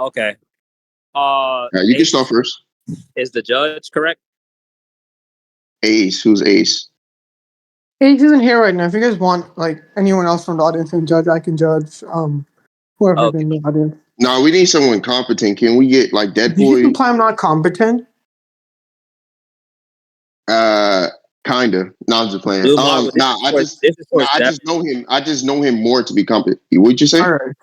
Okay. You can start first. Is the judge correct? Ace. Who's Ace? Ace isn't here right now. If you guys want, like, anyone else from the audience can judge, I can judge. Whoever's in the audience. No, we need someone competent. Can we get like Dead Did you Boy? imply I'm not competent? Kinda. No, I'm just playing. Blue I just know him. I just know him more to be competent. What'd you say? All right.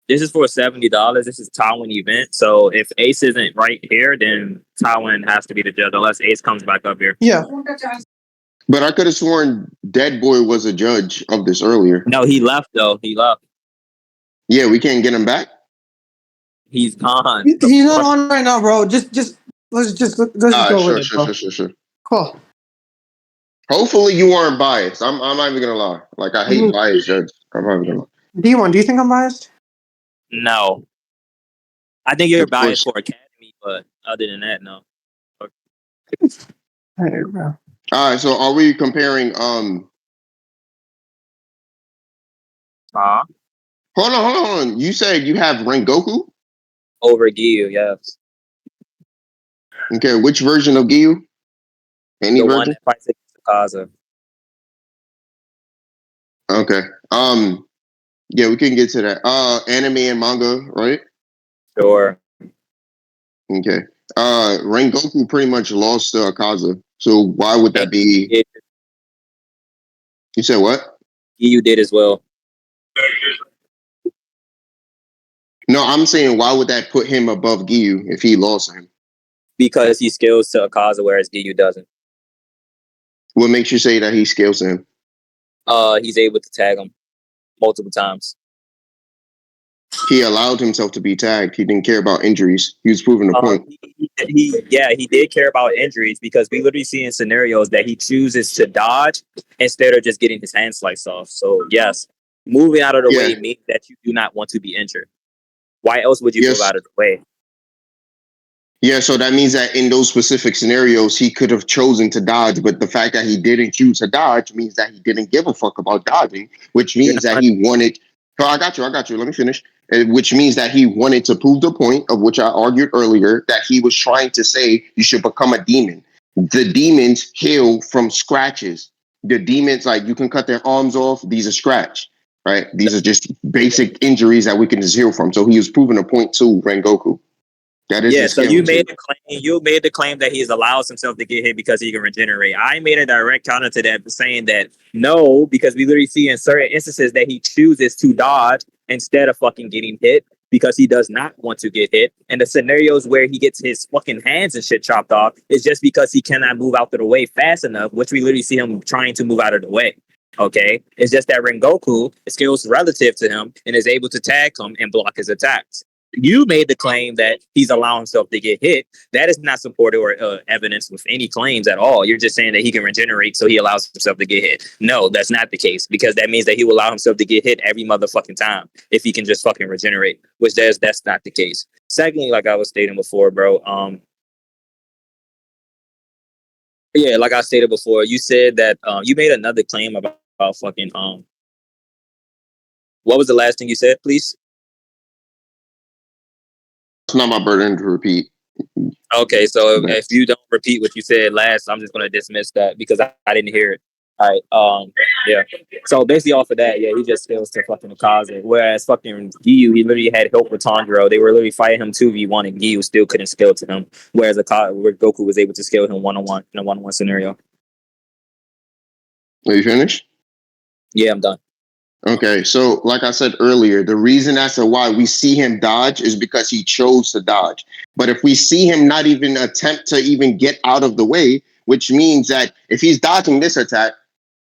This is for $70. This is Tywin event. So if Ace isn't right here, then Tywin has to be the judge unless Ace comes back up here. Yeah. But I could have sworn Dead Boy was a judge of this earlier. No, he left though. He left. Yeah, we can't get him back. He's gone. He's not on right now, bro. Let's just go with it, bro. Sure. Cool. Hopefully you aren't biased. I'm not even gonna lie. Like I hate biased judges. I'm not even gonna lie. D1, do you think I'm biased? No. I think you're biased for Academy, but other than that, no. Hey, bro. All right, so are we comparing Hold on. You said you have Rengoku? Over Giyuu, yes. Okay, which version of Giyuu? Any the version? One that fights against Akaza. Okay. Yeah, we can get to that. Anime and manga, right? Sure. Okay. Rengoku pretty much lost to Akaza. So why would that be? You said what? Giyuu did as well. No, I'm saying why would that put him above Giyuu if he lost him? Because he scales to Akaza, whereas Giyuu doesn't. What makes you say that he scales to him? He's able to tag him multiple times. He allowed himself to be tagged. He didn't care about injuries. He was proving a point. He did care about injuries because we literally see in scenarios that he chooses to dodge instead of just getting his hand sliced off. So yes, moving out of the way means that you do not want to be injured. Why else would you move out of the way? Yeah, so that means that in those specific scenarios, he could have chosen to dodge, but the fact that he didn't choose to dodge means that he didn't give a fuck about dodging, which means that he wanted... Oh, I got you. Let me finish. Which means that he wanted to prove the point of which I argued earlier, that he was trying to say you should become a demon. The demons heal from scratches. The demons, like, you can cut their arms off. These are scratch, right? These are just basic injuries that we can just heal from. So he was proving a point to Rengoku. That is so you made the claim. You made the claim that he allows himself to get hit because he can regenerate. I made a direct counter to that, saying that no, because we literally see in certain instances that he chooses to dodge instead of fucking getting hit because he does not want to get hit. And the scenarios where he gets his fucking hands and shit chopped off is just because he cannot move out of the way fast enough, which we literally see him trying to move out of the way. Okay, it's just that Rengoku skills relative to him and is able to tag him and block his attacks. You made the claim that he's allowing himself to get hit. That is not supported or evidence with any claims at all. You're just saying that he can regenerate, so he allows himself to get hit. No, that's not the case, because that means that he will allow himself to get hit every motherfucking time if he can just fucking regenerate, which that's not the case. Secondly, like I was stating before, bro, yeah, like I stated before, you said that you made another claim about fucking what was the last thing you said, please? It's not my burden to repeat. Okay, so if you don't repeat what you said last, I'm just going to dismiss that because I didn't hear it. All right, yeah. So basically off of that, yeah, he just fails to fucking Akaza. Whereas fucking Giyuu, he literally had help with Tanjiro. They were literally fighting him 2v1 and Giyuu still couldn't scale to him. Whereas Goku was able to scale him one-on-one in a one-on-one scenario. Are you finished? Yeah, I'm done. Okay, so like I said earlier, the reason as to why we see him dodge is because he chose to dodge. But if we see him not even attempt to even get out of the way, which means that if he's dodging this attack,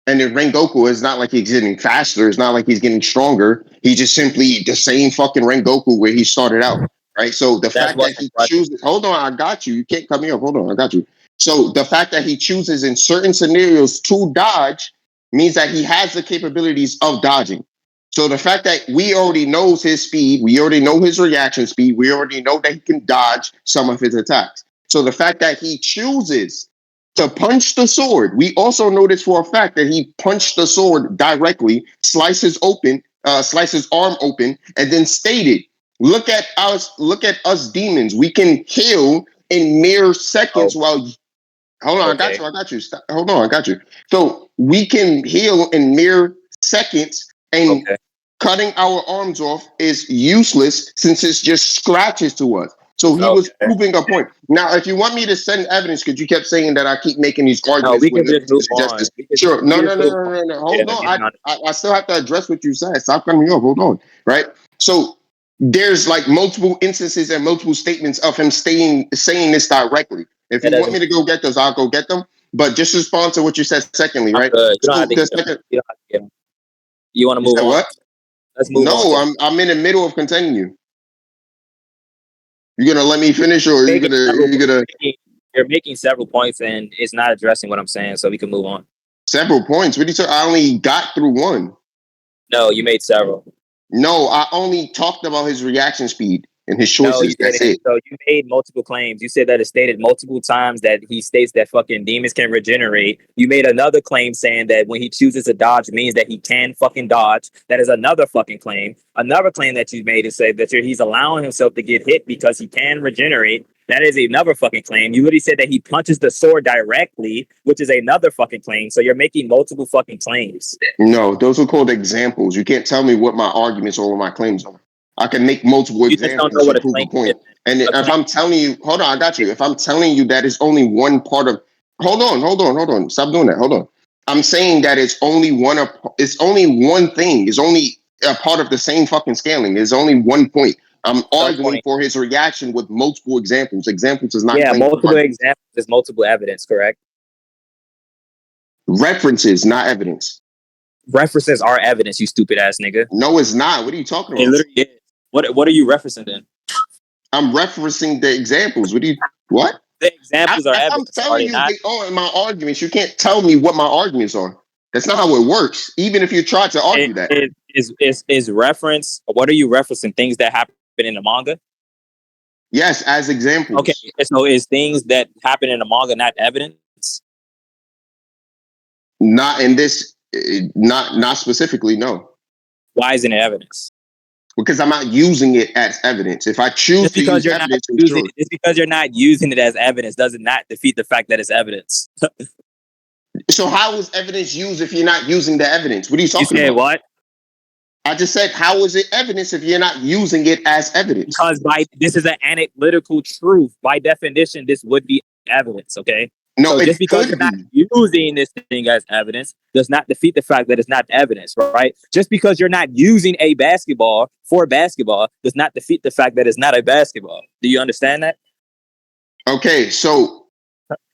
and then Rengoku is not like he's getting faster, it's not like he's getting stronger, he just simply the same fucking Rengoku where he started out, right? So the fact that he chooses, hold on, I got you. You can't cut me off. Hold on, I got you. So the fact that he chooses in certain scenarios to dodge means that he has the capabilities of dodging. So the fact that we already knows his speed, we already know his reaction speed, we already know that he can dodge some of his attacks. So the fact that he chooses to punch the sword, we also know this for a fact that he punched the sword directly, slices his arm open, and then stated, Look at us. Look at us demons. We can heal in mere seconds. Oh, While hold on, I got okay. you. I got you. Stop. Hold on, I got you. So we can heal in mere seconds, and Okay. cutting our arms off is useless since it's just scratches to us. So he was Okay. proving a point. Now, if you want me to send evidence, because you kept saying that I keep making these No, arguments we with can just limited move on. justice. Sure. We No, can no, just no, move no, on. no, no. Yeah, Hold on. we can I still have to address what you said. Stop cutting me off. Hold on. Right. So there's like multiple instances and multiple statements of him saying this directly. If that you want doesn't. me to go get those, I'll go get them. But just respond to what you said secondly, I'm right? good. You don't have So to the get them. second, You don't have to get them. You want to you move said on? what? Let's move on No, to. I'm in the middle of continuing you. You gonna let me finish, or Making several, you gonna you're making several points, and it's not addressing what I'm saying, so we can move on. several points? What do you say? I only got through one. No, you made several. No, I only talked about his reaction speed and his No, you choices. That's didn't. it. So you made multiple claims. You said that it stated multiple times that he states that fucking demons can regenerate. You made another claim saying that when he chooses to dodge means that he can fucking dodge. That is another fucking claim. Another claim that you made is say that he's allowing himself to get hit because he can regenerate. That is another fucking claim. You literally said that he punches the sword directly, which is another fucking claim. So you're making multiple fucking claims. No, those are called examples. You can't tell me what my arguments or what my claims are. I can make multiple You just don't know examples to what a prove a claim is. point. And A if claim I'm telling you, hold on, I got you. If I'm telling you that it's only one part of, hold on. Stop doing that. Hold on. I'm saying that it's only it's only one thing. It's only a part of the same fucking scaling. There's only one point. I'm some arguing point. for his reaction with multiple examples. Examples is not Yeah, claim multiple argument. examples is multiple evidence, correct? References, not evidence. References are evidence, you stupid ass nigga. No, it's not. What are you talking It about? literally is. What are you referencing then? I'm referencing the examples. What? The examples are If I'm evidence, are telling they you not? they are my arguments, you can't tell me what my arguments are. That's not how it works. Even if you try to argue that. Is reference? What are you referencing? Things that happen in the manga? Yes, as Okay, examples. so is things that happen in the manga not evidence? Not in this, not specifically, no. Why isn't it evidence? Because I'm not using it as evidence. If I choose Just to because use you're not evidence, then using sure. just because you're not using it as evidence does not defeat the fact that it's evidence. So how is evidence used if you're not using the evidence? What are you You talking said about? what? I just said, how is it evidence if you're not using it as evidence? Because this is an analytical truth. By definition, this would be evidence. Okay. No, So just it because could you're not be. using this thing as evidence does not defeat the fact that it's not evidence, right? Just because you're not using a basketball for basketball does not defeat the fact that it's not a basketball. Do you understand that? Okay, so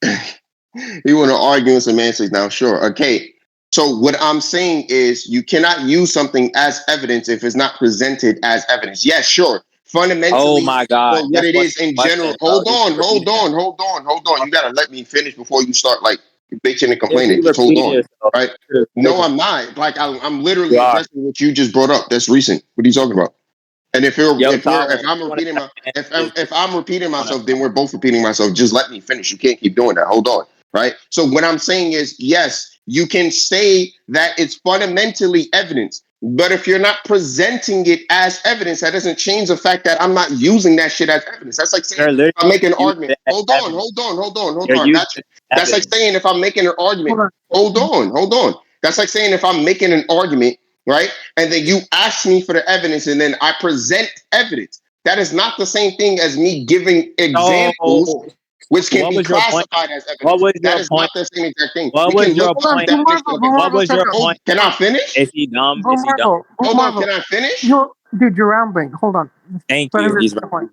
you want to argue with some answers now? Sure. Okay. So what I'm saying is you cannot use something as evidence if it's not presented as evidence. Yes, sure. Oh Fundamentally, my God. for what Guess it what's is the in general. question, bro? Hold Just on, keep repeating that. hold on. You gotta let me finish before you start like bitching and Just complaining. keep Just hold repeating on. yourself. Right? No, I'm not. Like I'm You literally are. addressing what you just brought up. That's recent. What are you talking about? And Yo, if Tyrone, I'm you want repeating my to just if I'm repeating wanna- myself, then we're both repeating myself. Just let me finish. You can't keep doing that. Hold on. Right. So what I'm saying is, yes, you can say that it's fundamentally evidence, but if you're not presenting it as evidence, that doesn't change the fact that I'm not using that shit as evidence. That's like saying You're literally if I make an using argument. it as Hold on, evidence. hold on, hold on, hold You're on. I using got you. it as That's like evidence. saying if I'm making an argument. Hold on. Hold on. That's like saying if I'm making an argument, right? And then you ask me for the evidence and then I present evidence. That is not the same thing as me giving So, examples, which can what be was your point? classified as What evidence. was That your is point? not the same exact thing. What We was can look your up Hold on, point? the Blue definition Marble, of Blue What evidence. Marble, was shut your up. Oh, point? can I finish? Is he dumb? Blue Is he dumb? Marble, Blue Hold on, Marble. can I finish? Dude, you're rambling. Hold on. Thank Let him you. get He's to right. the point.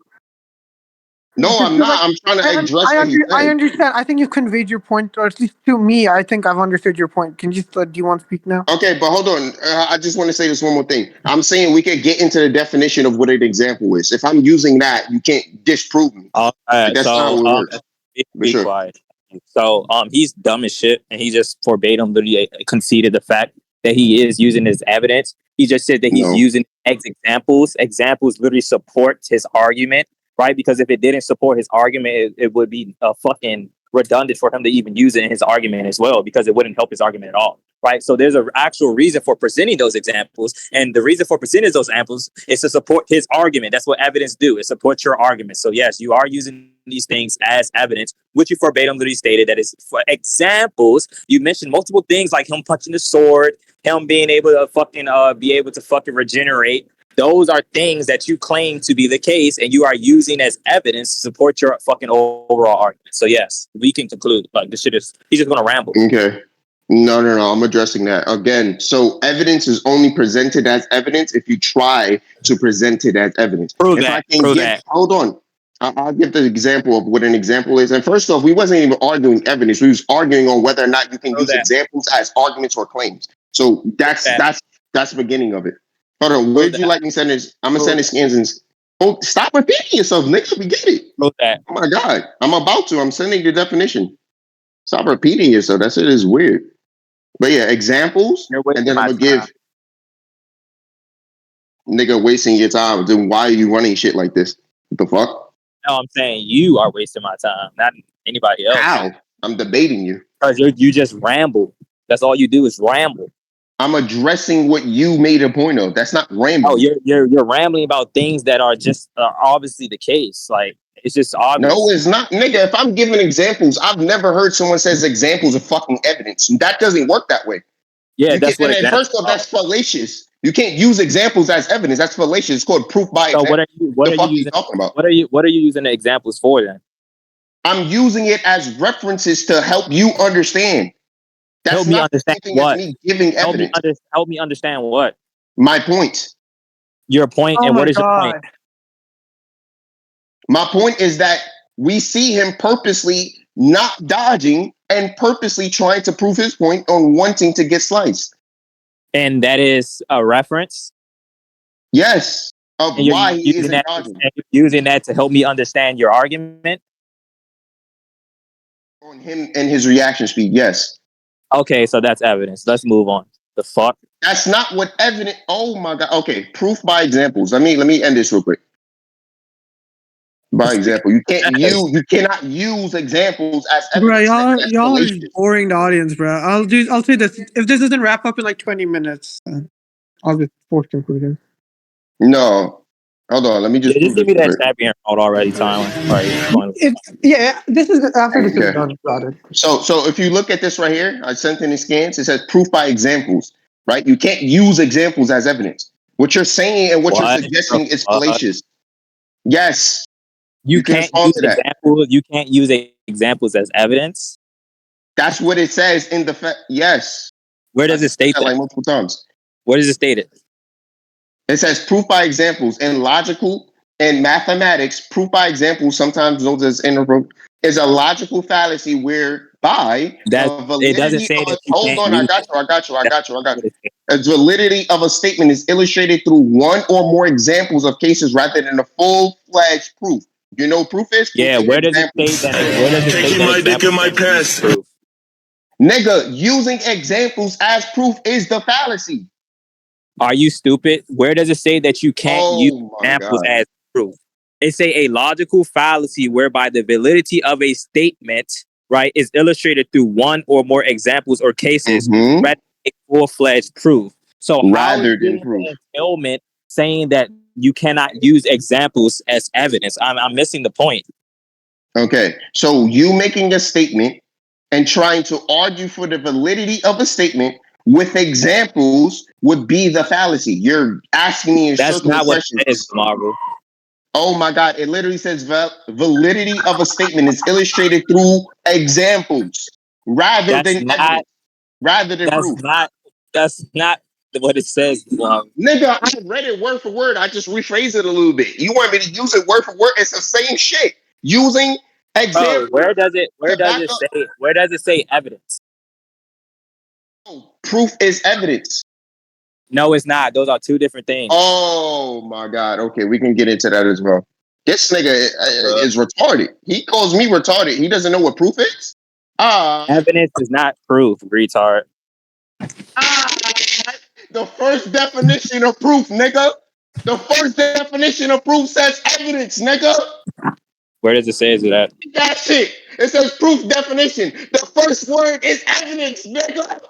No, Just I'm feel like not. I'm trying to address what he I said. understand. I think you've conveyed your point, or at least to me, I think I've understood your point. Can you just do you want to speak now? Okay, but hold on. I just want to say this one more thing. I'm saying we could get into the definition of what an example is. If I'm using that, you can't disprove me. All Like right. that's not So, how it works. For be sure. quiet. So, he's dumb as shit, and he just verbatim literally conceded the fact that he is using as evidence. He just said that he's No. using as examples. Examples literally supports his argument, right? Because if it didn't support his argument, it would be fucking redundant for him to even use it in his argument as well, because it wouldn't help his argument at all. right? So there's an actual reason for presenting those examples, and the reason for presenting those examples is to support his argument. That's what evidence do. It supports your argument. So yes, you are using these things as evidence, which you verbatim literally stated that is for examples. You mentioned multiple things like him punching the sword, him being able to fucking regenerate. Those are things that you claim to be the case, and you are using as evidence to support your fucking overall argument. So yes, we can conclude like this shit is he's just gonna ramble. Okay. No. I'm addressing that again. So evidence is only presented as evidence if you try to present it as evidence. Prove If that. I can Prove give, that. hold on. I'll give the example of what an example is. And first off, we wasn't even arguing evidence. We was arguing on whether or not you can Prove use that. examples as arguments or claims. So that's the beginning of it. Hold on. Prove Where'd that. you like me to send this? I'm gonna Prove send this scans and oh, stop repeating yourself, nigga. We get it. Prove that. Oh my God. I'm about to. I'm sending the definition. Stop repeating yourself. That shit is weird. But yeah, examples, You're and wasting then I'm my gonna time. give nigga wasting your time. Then why are you running shit like this? What the fuck? No, I'm saying you are wasting my time, not anybody else. How? I'm debating you. Because you just ramble. That's all you do is ramble. I'm addressing what you made a point of. That's not rambling. Oh, you're rambling about things that are just obviously the case. Like it's just obvious. No, it's not, nigga. If I'm giving examples, I've never heard someone says examples of fucking evidence. That doesn't work that way. Yeah, that's what. And first off, that's fallacious. You can't use examples as evidence. That's fallacious. It's called proof by So example. what are you you using? talking about? What are you using the examples for then? I'm using it as references to help you understand. That's Help me not the understand same thing what? as me giving evidence. Help me understand what? My point. Your point, Oh and my what is your God. point? My point is that we see him purposely not dodging and purposely trying to prove his point on wanting to get sliced. And that is a reference. Yes, of And you're why he using isn't that, dodging. and you're using that to help me understand your argument. On him and his reaction speed, yes. Okay, so that's evidence. Let's move on. The fuck? That's not what evidence. Oh my God. Okay, proof by examples. Let me end this real quick. By example, you cannot use examples as Bro, evidence. y'all That's are fallacious. just boring the audience, bro. I'll say this. If this doesn't wrap up in like 20 minutes, I'll just force conclusion. No. Hold on. Let me just Yeah, just prove give me this that real quick. champion mode already, Tyler. This is after this Okay. is done about it. So if you look at this right here, I sent in the scans, it says proof by examples, right? You can't use examples as evidence. What you're saying and what you're suggesting is fallacious. Yes. You can can't respond use to that. examples. You can't use examples as evidence. That's what it says in the yes. Where does it state that? Like multiple times. Where does it state it? It says proof by examples in logical and mathematics. Proof by examples, sometimes known as interval, is a logical fallacy whereby It doesn't say that you hold can't on, use I got you. The validity of a statement is illustrated through one or more examples of cases rather than a full-fledged proof. You know what proof is? Proof where does it state that? Where does it state that examples proof? Nigga, using examples as proof is the fallacy. Are you stupid? Where does it say that you can't use examples as proof? It say a logical fallacy whereby the validity of a statement, right, is illustrated through one or more examples or cases rather than a full-fledged proof. So how is it an entailment saying that you cannot use examples as evidence? I'm missing the point. Okay, so you making a statement and trying to argue for the validity of a statement with examples would be the fallacy. You're asking me in circular questions. That is, Marvel. Oh my God, it literally says validity of a statement is illustrated through examples rather than evidence, rather than proof. That's not what it says. Nigga, I read it word for word. I just rephrase it a little bit. You want me to use it word for word? It's the same shit. Using examples. Where does it say evidence? Proof is evidence. No, it's not. Those are two different things. Oh my God. Okay, we can get into that as well. This nigga is retarded. He calls me retarded. He doesn't know what proof is? Evidence is not proof, retard. The first definition of proof, nigga. The first definition of proof says evidence, nigga. Where does it say that? That shit. It says proof definition. The first word is evidence, nigga.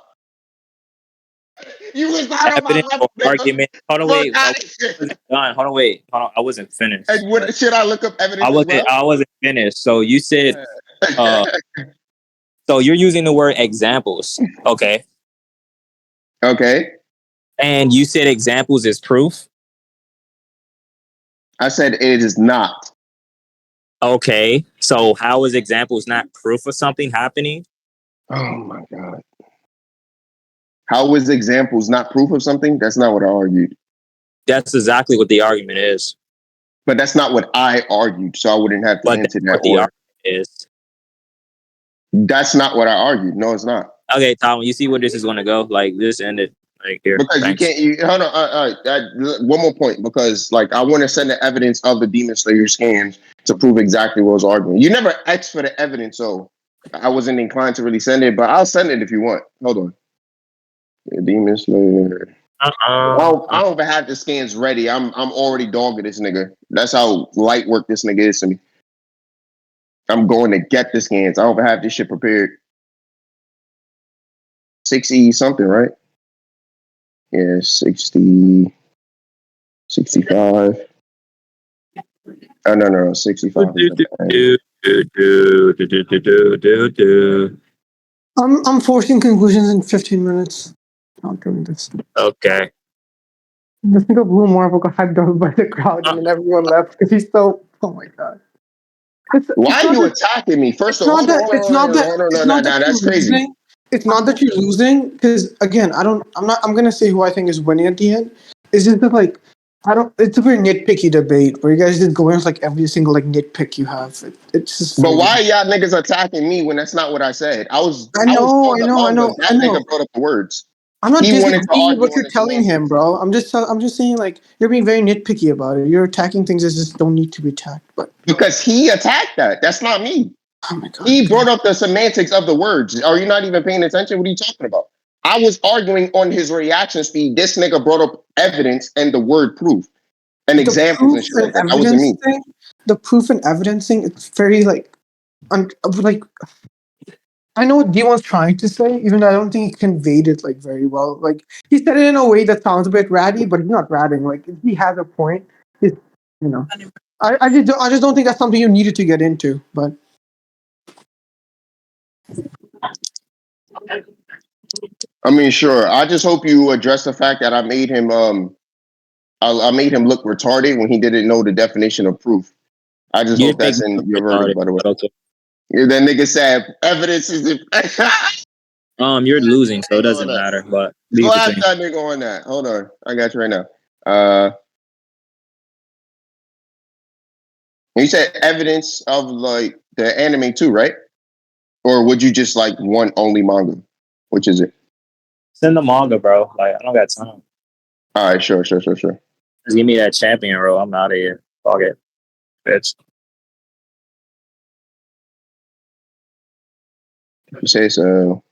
You was not on my Evidence level, or nigga. argument. Hold on, Fuck wait. I out of here. wasn't done. Hold on, wait. Hold on. I wasn't finished. And what should I look up I evidence as wasn't. well? I wasn't finished. So you said. Uh. So you're using the word examples. Okay. Okay. And you said examples is proof. I said it is not. Okay. So how is examples not proof of something happening? Oh my God. How was examples not proof of something? That's not what I argued. That's exactly what the argument is. But that's not what I argued, so I wouldn't have to But that's answer that. what the Or argument is. that's not what I argued. No, it's not. Okay, Tom, you see where this is going to go? Like, this ended right here. Because Thanks. you can't. Hold on. One more point, because like I want to send the evidence of the Demon Slayer scams to prove exactly what I was arguing. You never asked for the evidence, so I wasn't inclined to really send it. But I'll send it if you want. Hold on. Yeah, Demon Slayer. I don't even have the scans ready. I'm already dogging this nigga. That's how light work this nigga is to me. I'm going to get the scans. I don't even have this shit prepared. 60 something, right? Yeah, 60, 65. Oh, no, 65 is the thing. I'm forcing conclusions in 15 minutes. Not doing this. Okay. I think of Blue Marvel got hyped up by the crowd and then everyone left because he's so. Oh my God. Why are you attacking me? First of all, hold on. No, that's crazy. It's not that you're losing, because again, I'm gonna say who I think is winning at the end. It's just that, like, I don't. It's a very nitpicky debate where you guys just go into like every single like nitpick you have. It's just. But why are y'all niggas attacking me when that's not what I said? I was I know. That nigga brought up the words. I'm not He wanted to disagreeing with argue what on you're the telling semantics. him, bro. I'm just saying, like, you're being very nitpicky about it. You're attacking things that just don't need to be attacked. But because he attacked that. That's not me. oh my God. He brought up the semantics of the words. Are you not even paying attention? What are you talking about? I was arguing on his reaction speed. This nigga brought up evidence and the word proof and examples and shit like that. That wasn't me. The proof and evidence thing, it's very like I know what D1's trying to say, even though I don't think he conveyed it like very well. Like, he said it in a way that sounds a bit ratty, but he's not ratting. Like, he has a point. It's, you know, I just don't think that's something you needed to get into. But I mean, sure. I just hope you address the fact that I made him I made him look retarded when he didn't know the definition of proof. I just hope that's in your verdict, by the way. Okay. Yeah, that nigga said evidence is You're losing, so it doesn't matter. But slap that nigga on that. Hold on, I got you right now. You said evidence of like the anime too, right? Or would you just like want only manga? Which is it? Send the manga, bro. Like, I don't got time. All right, sure. Just give me that champion role. I'm out of here. Fuck it, bitch. You say so.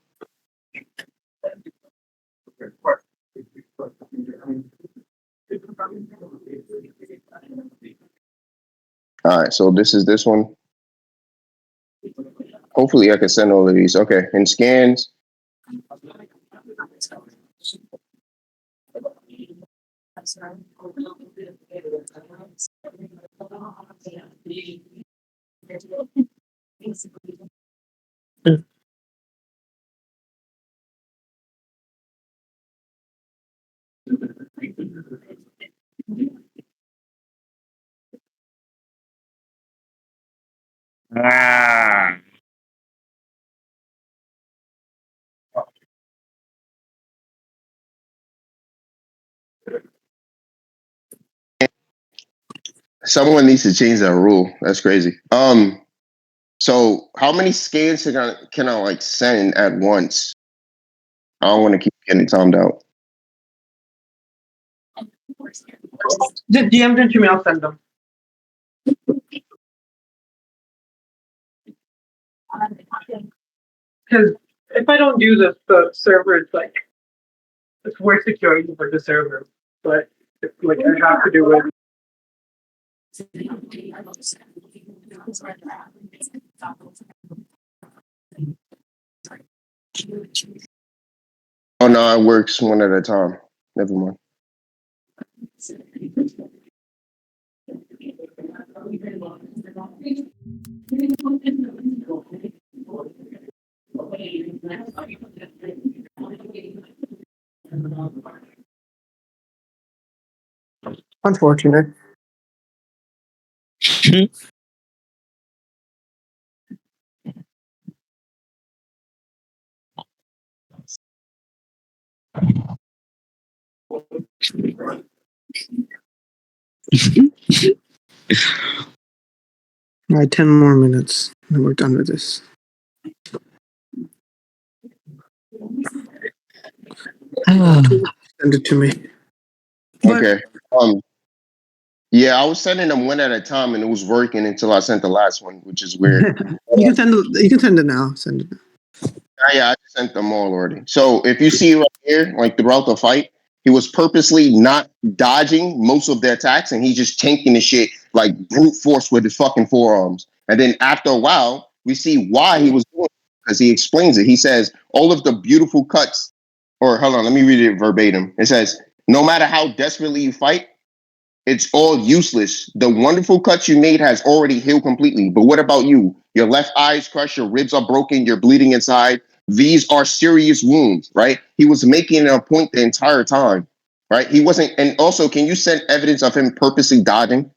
All right, so this is this one. Hopefully I can send all of these. Okay, and scans. Ah. Someone needs to change that rule. That's crazy. So how many scans can I like send at once? I don't want to keep getting timed out. just DM them to me. I'll send them. Because if I don't do this, the server is like it's worse security for the server. But like I have to do it. Oh no, it works one at a time. Never mind. Unfortunate. All right, 10 more minutes, and we're done with this. Send it to me. Okay. Yeah, I was sending them one at a time, and it was working until I sent the last one, which is weird. You can send it now. Send it now. Yeah, I just sent them all already. So if you see right here, like throughout the fight, he was purposely not dodging most of the attacks, and he just tanking the shit like brute force with his fucking forearms. And then after a while, we see why he was doing it because he explains it. He says all of the beautiful cuts, or hold on, let me read it verbatim. It says, "No matter how desperately you fight, it's all useless. The wonderful cuts you made has already healed completely. But what about you? Your left eye is crushed, your ribs are broken, you're bleeding inside. These are serious wounds," right? He was making a point the entire time, right? He wasn't, and also, can you send evidence of him purposely dodging?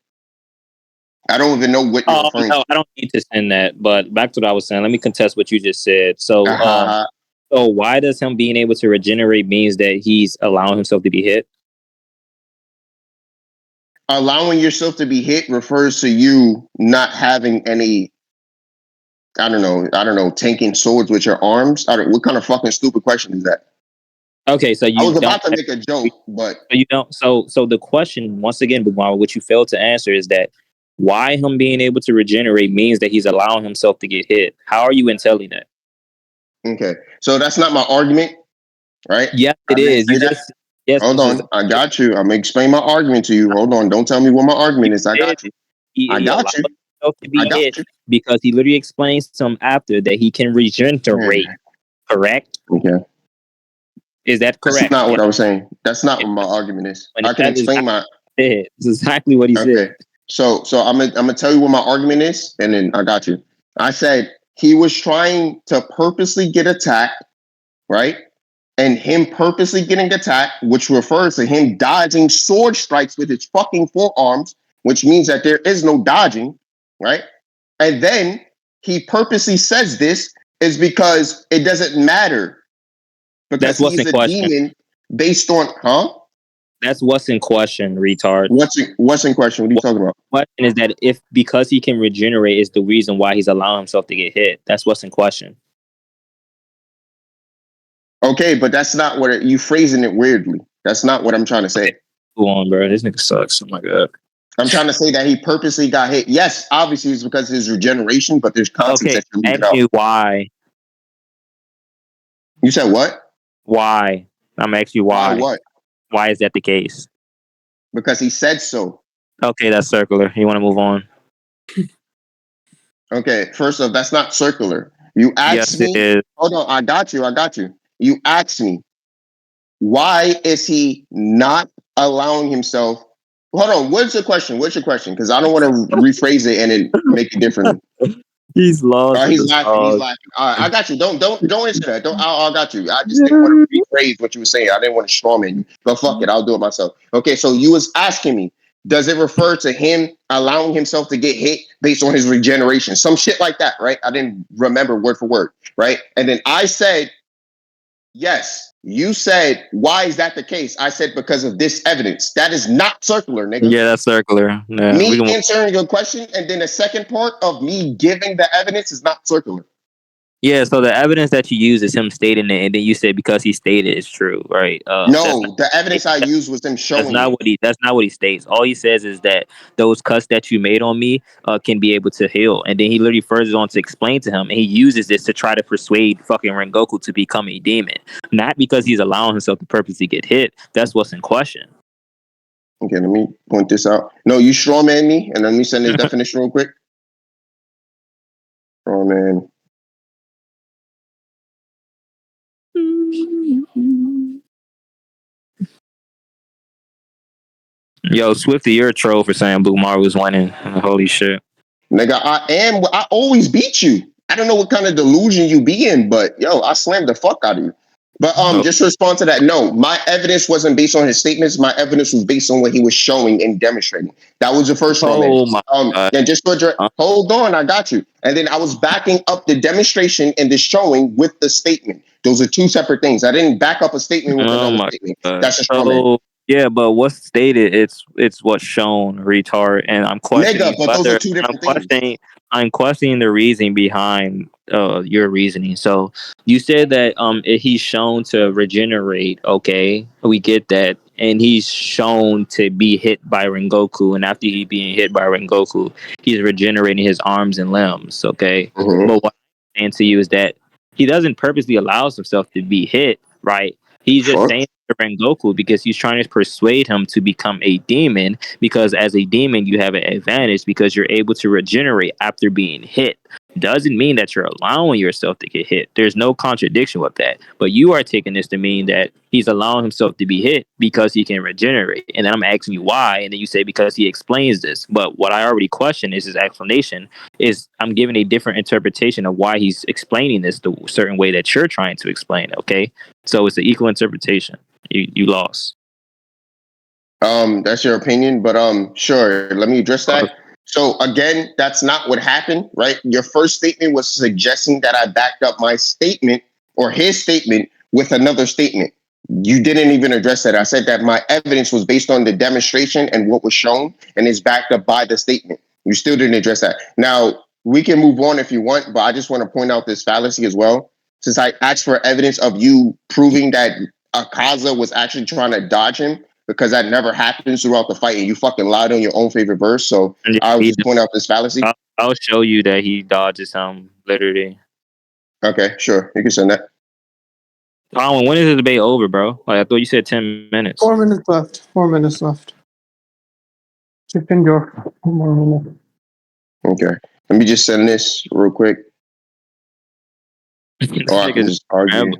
I don't even know what you're referring No, I don't need to send that. But back to what I was saying, let me contest what you just said. So, to. so why does him being able to regenerate means that he's allowing himself to be hit? Allowing yourself to be hit refers to you not having any, I don't know, tanking swords with your arms. What kind of fucking stupid question is that? Okay, so I you was don't. about to make a joke, but So you don't. So the question once again, Bumar, what you failed to answer is that why him being able to regenerate means that he's allowing himself to get hit. How are you telling that? okay. So that's not my argument, right? Yes, I it didn't is. say You that. just yes. Hold This is on. I got you. I'm gonna explain my argument to you. Hold on. Don't tell me what my you argument is. I did. got you. I He got allowed you. himself to I be got hit you. because he literally explains to him after that he can regenerate. Correct? Okay. Is that That's correct? not what I was saying. That's not And what my argument is. I can that is explain my it. It's exactly what he okay. said. So I'm gonna tell you what my argument is, and then I got you. I said he was trying to purposely get attacked, right? And him purposely getting attacked, which refers to him dodging sword strikes with his fucking forearms, which means that there is no dodging, right? And then he purposely says this is because it doesn't matter because That's what's he's in a question. demon based on, huh? That's what's in question, retard. What's in question? What are you talking about? Question is that if because he can regenerate is the reason why he's allowing himself to get hit. That's what's in question. Okay, but that's not what you phrasing it weirdly. That's not what I'm trying to say. Go on, bro. This nigga sucks. Oh my god. I'm trying to say that he purposely got hit. Yes, obviously it's because of his regeneration, but there's context Okay, that you leave it ask out. me why. You said what? Why? I'm asking you Why why. what? Why is that the case? Because he said so. Okay, that's circular. You want to move on? Okay, first off, that's not circular. You asked Yes, it me. is. Hold on, I got you. You asked me, why is he not allowing himself? Hold on, what's your question? Because I don't want to rephrase it and then make it differently. He's lost in He's the laughing. He's sauce. laughing. All right, I got you. Don't answer that. I got you. I just didn't want to rephrase what you were saying. I didn't want to strawman you. But fuck it, I'll do it myself. Okay, so you was asking me, does it refer to him allowing himself to get hit based on his regeneration? Some shit like that, right? I didn't remember word for word, right? And then I said, yes. You said, why is that the case? I said, because of this evidence. That is not circular, nigga. Yeah, that's circular. Yeah, we Me can. answering your question and then the second part of me giving the evidence is not circular. Yeah, so the evidence that you use is him stating it, and then you say because he stated it's true, right? No, the evidence I used was him That's showing not it. what he. That's not what he states. All he says is that those cuts that you made on me can be able to heal, and then he literally further on to explain to him, and he uses this to try to persuade fucking Rengoku to become a demon, not because he's allowing himself to purposely get hit. That's what's in question. Okay, let me point this out. No, you strawman me, and let me send this definition real quick. Strawman. Yo, Swifty, you're a troll for saying Blue Mar was winning. Holy shit. Nigga, I always beat you. I don't know what kind of delusion you be in, but yo, I slammed the fuck out of you. But Oh. just to respond to that, no, my evidence wasn't based on his statements. My evidence was based on what he was showing and demonstrating. That was the first one. Oh my God. And just to address, hold on, I got you. And then I was backing up the demonstration and the showing with the statement. Those are two separate things. I didn't back up a statement with another statement. God. That's a straw man. Yeah, but what's stated, it's what's shown, retard, and I'm questioning Nigga, but those are two different things. I'm questioning the reasoning behind your reasoning. So you said that he's shown to regenerate. Okay, we get that, and he's shown to be hit by Rengoku, and after he being hit by Rengoku, he's regenerating his arms and limbs. Okay, Mm-hmm. but what I'm saying to you is that he doesn't purposely allow himself to be hit, right? He's just saying to Rengoku because he's trying to persuade him to become a demon, because as a demon you have an advantage because you're able to regenerate after being hit. Doesn't mean that you're allowing yourself to get hit. There's no contradiction with that. But you are taking this to mean that he's allowing himself to be hit because he can regenerate. And then I'm asking you why, and then you say because he explains this. But what I already question is his explanation. Is I'm giving a different interpretation of why he's explaining this the certain way that you're trying to explain it, okay? So it's an equal interpretation. You lost. That's your opinion, but sure. Let me address that. So again, that's not what happened, right? Your first statement was suggesting that I backed up my statement or his statement with another statement. You didn't even address that. I said that my evidence was based on the demonstration and what was shown, and is backed up by the statement. You still didn't address that. Now we can move on if you want, but I just want to point out this fallacy as well. Since I asked for evidence of you proving that Akaza was actually trying to dodge him, because that never happens throughout the fight, and you fucking lied on your own favorite verse. So I was just pointing out this fallacy. I'll show you that he dodges him literally. Okay, sure. You can send that. When is the debate over, bro? Like I thought you said 10 minutes. 4 minutes left. 4 minutes left. Chip in your 4 more minutes. Okay. Let me just send this real quick. Or I can just argue.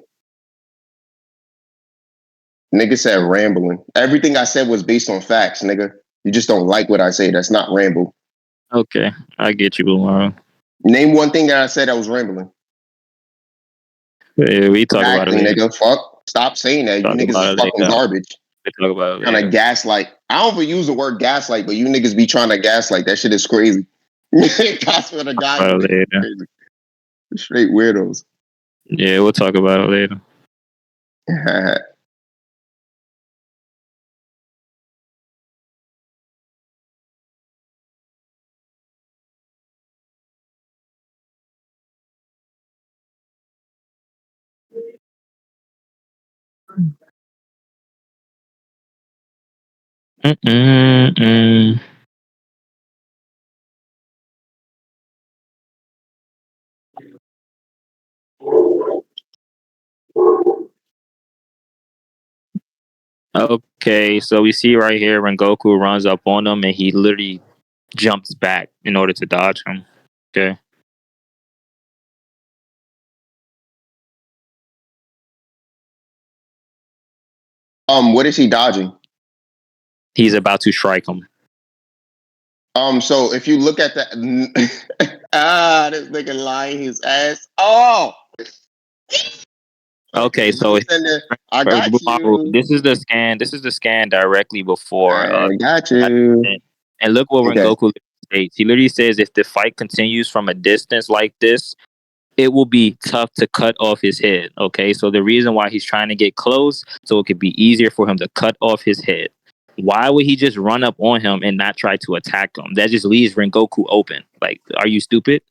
Nigga said rambling. Everything I said was based on facts, nigga. You just don't like what I say. That's not ramble. Okay, I get you, Blue. Name one thing that I said that was rambling. Yeah, we talk about it later. Nigga. Fuck. Stop saying that. You niggas is fucking garbage. We talk about it later. Trying to gaslight. I don't even use the word gaslight, but you niggas be trying to gaslight. That shit is crazy. Gospel the guy. Straight weirdos. Yeah, we'll talk about it later. Okay, so we see right here when Goku runs up on him and he literally jumps back in order to dodge him. Okay. What is he dodging? He's about to strike him. So if you look at that, this nigga lying his ass. Oh. Okay, so I got you. This is the scan. This is the scan directly before. I got you. And look what Rengoku states. He literally says, if the fight continues from a distance like this, it will be tough to cut off his head. Okay, so the reason why he's trying to get close, so it could be easier for him to cut off his head. Why would he just run up on him and not try to attack him? That just leaves Rengoku open. Like, are you stupid?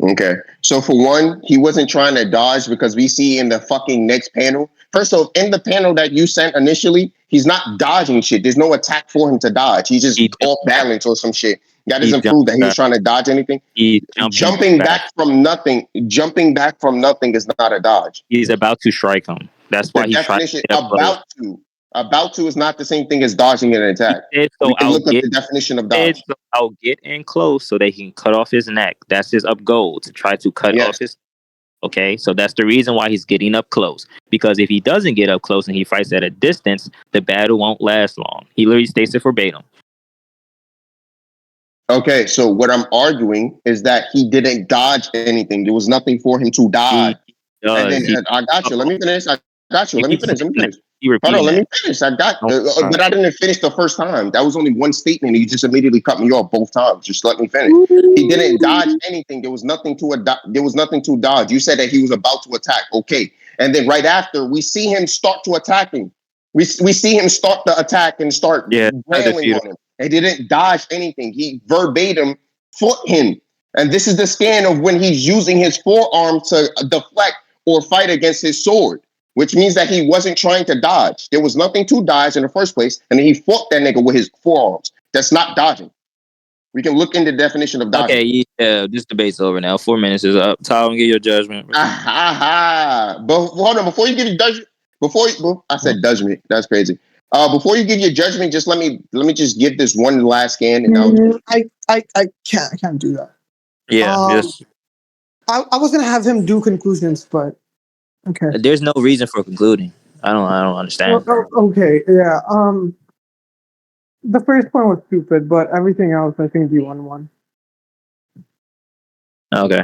Okay. So for one, he wasn't trying to dodge, because we see in the fucking next panel. First off, in the panel that you sent initially, he's not dodging shit. There's no attack for him to dodge. He's just off balance or some shit. That doesn't prove that he was trying to dodge anything. Jumping back from nothing is not a dodge. He's about to strike him. That's why he's trying to about to. About to is not the same thing as dodging an attack. We can look up the definition of dodge. So I'll get in close so that he can cut off his neck. That's his up goal, to try to cut off his. Okay, so that's the reason why he's getting up close. Because if he doesn't get up close and he fights at a distance, the battle won't last long. He literally states it verbatim. Okay, so what I'm arguing is that he didn't dodge anything. There was nothing for him to dodge. He And then does. He I got you. Let me finish. I got you. you Let me keep finish. Let saying me that. finish. You Hold on. repeating Let me that. finish. I got, Oh, but I didn't finish the first time. That was only one statement. You just immediately cut me off both times. Just let me finish. He didn't dodge anything. There was nothing to there was nothing to dodge. You said that he was about to attack. Okay, and then right after, we see him start to attacking. We see him start the attack and start yeah, railing on him. He didn't dodge anything. He verbatim fought him. And this is the scan of when he's using his forearm to deflect or fight against his sword, which means that he wasn't trying to dodge. There was nothing to dodge in the first place, and then he fought that nigga with his forearms. That's not dodging. We can look into the definition of dodging. Okay, yeah, this debate's over now. 4 minutes is up. Tom, give your judgment. But hold on, before you give your judgment, I said judgment. That's crazy. Before you give your judgment, just let me just give this one last scan, and I can't do that. Yeah, yes. I was gonna have him do conclusions, but okay. There's no reason for concluding. I don't understand. Okay, yeah. The first point was stupid, but everything else, I think D1 won. Okay.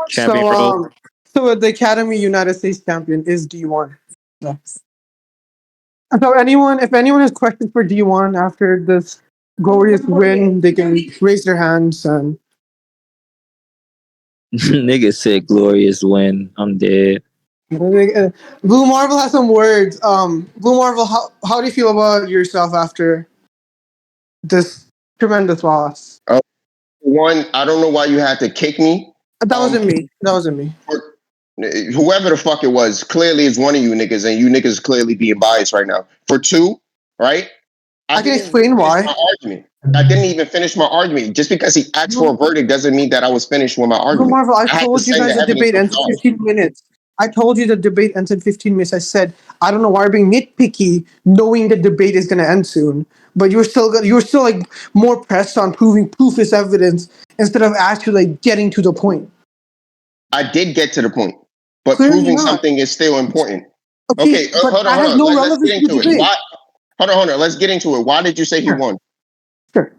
Champion So, Pro. so the Academy United States champion is D1. Yeah. So if anyone has questions for D1 after this glorious win, they can raise their hands and. Nigga said glorious win. I'm dead. Blue Marvel has some words. Blue Marvel, how do you feel about yourself after this tremendous loss? one, I don't know why you had to kick me. That wasn't me. That wasn't me. Whoever the fuck it was, clearly it's one of you niggas, and you niggas clearly being biased right now. For two, right? I can explain why. My argument. I didn't even finish my argument. Just because he asked for a verdict doesn't mean that I was finished with my argument. Marvel, I had to told you send guys the evidence debate ends in 15 minutes. I told you the debate ends in 15 minutes. I said, I don't know why you're being nitpicky, knowing the debate is going to end soon. But you're still like more pressed on proving proof is evidence instead of actually like getting to the point. I did get to the point, but Clearly proving not. something is still important. Okay, but hold that has on. no Let's get relevance to into the it. debate. Why? Hold on. Let's get into it. Why did you say he won? Sure.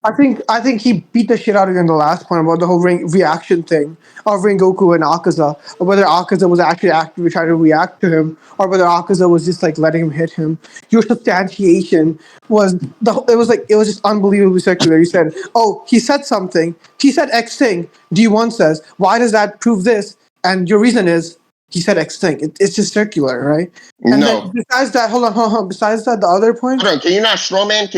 I think he beat the shit out of you in the last point about the whole reaction thing of Rengoku and Akaza, or whether Akaza was actually actively trying to react to him, or whether Akaza was just like letting him hit him. Your substantiation was it was just unbelievably circular. You said, "Oh, he said something. He said X thing." D1 says, "Why does that prove this?" And your reason is he said X thing. It's just circular, right? And then besides that, hold on. Besides that, the other point. Hold on, can you not strawman?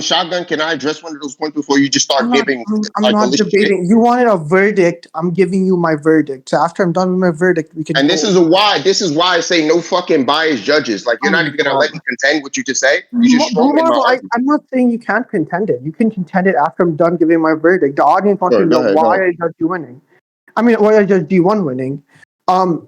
Shotgun. Can I address one of those points before you just start giving? I'm not debating. You wanted a verdict. I'm giving you my verdict. So after I'm done with my verdict, we can. And this is why. This is why I say no fucking biased judges. Like you're not even gonna let me contend what you just say. You just Blue Marvel, I'm not saying you can't contend it. You can contend it after I'm done giving my verdict. The audience wants to know why I judge you winning. I mean, why I judge D1 winning.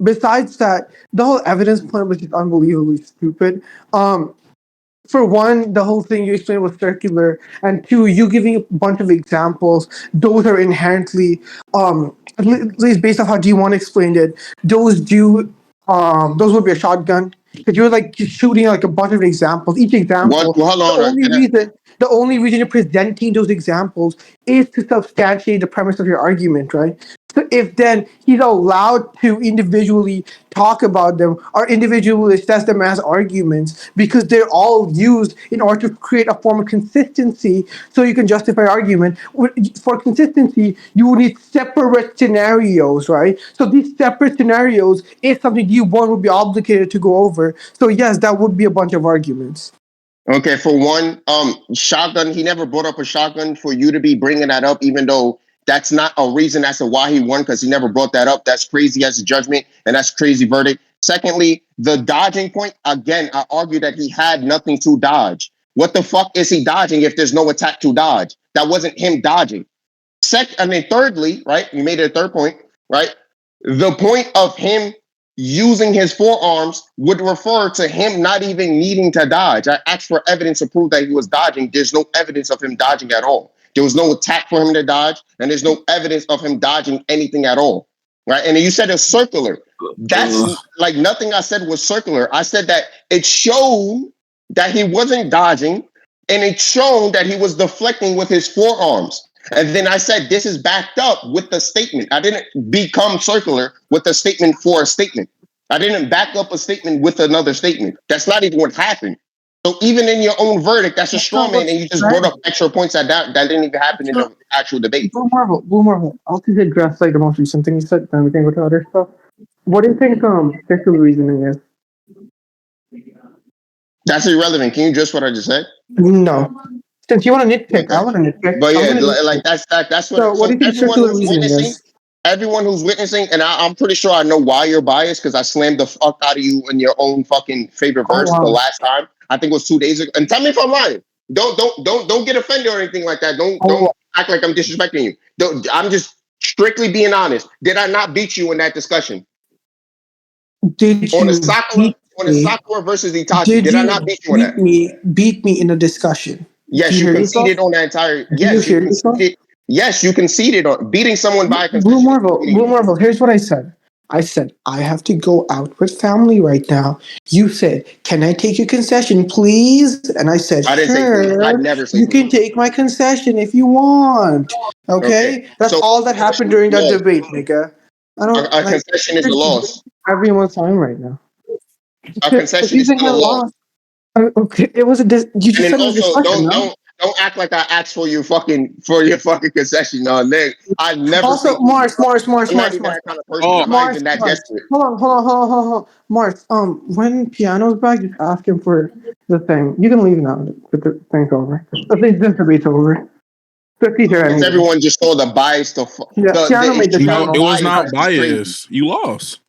Besides that, the whole evidence point was just unbelievably stupid. For one, the whole thing you explained was circular, and two, you giving a bunch of examples. Those are inherently, at least based on how D1 explained it, those would be a shotgun because you're like shooting like a bunch of examples. Each example, the only reason you're presenting those examples is to substantiate the premise of your argument, right? So if then he's allowed to individually talk about them or individually assess them as arguments because they're all used in order to create a form of consistency so you can justify argument. For consistency, you will need separate scenarios, right? So these separate scenarios is something you one would be obligated to go over. So yes, that would be a bunch of arguments. Okay, for one, shotgun. He never brought up a shotgun for you to be bringing that up, even though that's not a reason as to why he won because he never brought that up. That's crazy as a judgment, and that's crazy verdict. Secondly, the dodging point. Again, I argue that he had nothing to dodge. What the fuck is he dodging if there's no attack to dodge? That wasn't him dodging. Thirdly, right? You made it a third point, right? The point of him using his forearms would refer to him not even needing to dodge. I asked for evidence to prove that he was dodging. There's no evidence of him dodging at all. There was no attack for him to dodge, and there's no evidence of him dodging anything at all. right? And you said it's circular. That's like nothing I said was circular. I said that it showed that he wasn't dodging, and it showed that he was deflecting with his forearms. And then I said, this is backed up with the statement. I didn't become circular with a statement for a statement. I didn't back up a statement with another statement. That's not even what happened. So even in your own verdict, that's a straw man, and you just brought up extra points that didn't even happen in the actual debate. Blue Marvel. I'll just address like the most recent thing you said, then we can go to other stuff. What do you think official reasoning is? That's irrelevant. Can you address what I just said? No. Since you want to nitpick, Okay. I want to nitpick. But yeah, like that's what. So what do you think circular reasoning is? Everyone who's witnessing, and I'm pretty sure I know why you're biased because I slammed the fuck out of you in your own fucking favorite verse the last time. I think it was 2 days ago. And tell me if I'm lying. Don't get offended or anything like that. Don't act like I'm disrespecting you. I'm just strictly being honest. Did I not beat you in that discussion? Did on you the Sakura versus Itachi? Did I not beat you on that? Beat me in a discussion? Yes, you conceded on that entire. Yes, you conceded. Yes, you conceded on beating someone by a concession. Blue Marvel. Here's what I said. I said, I have to go out with family right now. You said, can I take your concession, please? And I said, I didn't sure. say please. I never said you can take my concession if you want. Okay? That's all that happened during that debate, nigga. I don't. A concession is a loss. Everyone's time right now. A concession is still a loss. Okay, it was a. You just said it was a discussion. Don't act like I asked for your fucking concession, Nick. I never. Also, Mars. I'm not even that kind of person. I'm not even that desperate. Hold on. Mars, when Piano's back, just ask him for the thing. You can leave now. The thing's over. This debate's over. Everyone just saw the bias. Piano made the it was not biased. You lost.